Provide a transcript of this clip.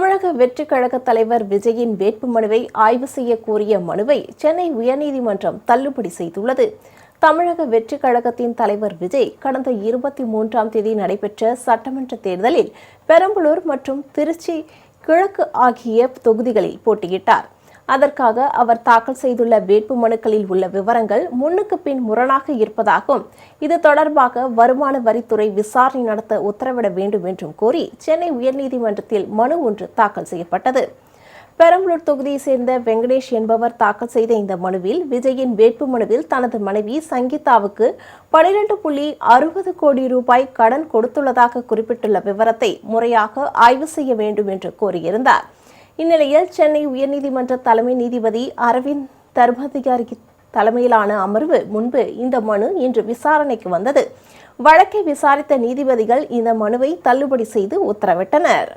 தமிழக வெற்றி கழக தலைவர் விஜயின் வேட்புமனுவை ஆய்வு செய்ய கோரிய மனுவை சென்னை உயர்நீதிமன்றம் தள்ளுபடி செய்துள்ளது. தமிழக வெற்றி கழகத்தின் தலைவர் விஜய் கடந்த 23ஆம் தேதி நடைபெற்ற சட்டமன்ற தேர்தலில் பெரம்பலூர் மற்றும் திருச்சி கிழக்கு ஆகிய தொகுதிகளில் போட்டியிட்டார். அதற்காக அவர் தாக்கல் செய்துள்ள வேட்புமனுக்களில் உள்ள விவரங்கள் முன்னுக்கு பின் முரணாக இருப்பதாகவும் இது தொடர்பாக வருமான வரித்துறை விசாரணை நடத்த உத்தரவிட வேண்டும் என்றும் கோரி சென்னை உயர்நீதிமன்றத்தில் மனு ஒன்று தாக்கல் செய்யப்பட்டது. பெரம்பலூர் தொகுதியை சேர்ந்த வெங்கடேஷ் என்பவர் தாக்கல் செய்த இந்த மனுவில் விஜயின் வேட்புமனுவில் தனது மனைவி சங்கீதாவுக்கு 12.60 கோடி ரூபாய் கடன் கொடுத்துள்ளதாக குறிப்பிட்டுள்ள விவரத்தை முறையாக ஆய்வு செய்ய வேண்டும் என்று கோரியிருந்தார். இந்நிலையில் சென்னை உயர்நீதிமன்ற தலைமை நீதிபதி அரவிந்த் தர்மாதிகாரி தலைமையிலான அமர்வு முன்பு இந்த மனு இன்று விசாரணைக்கு வந்தது. வழக்கை விசாரித்த நீதிபதிகள் இந்த மனுவை தள்ளுபடி செய்து உத்தரவிட்டனர்.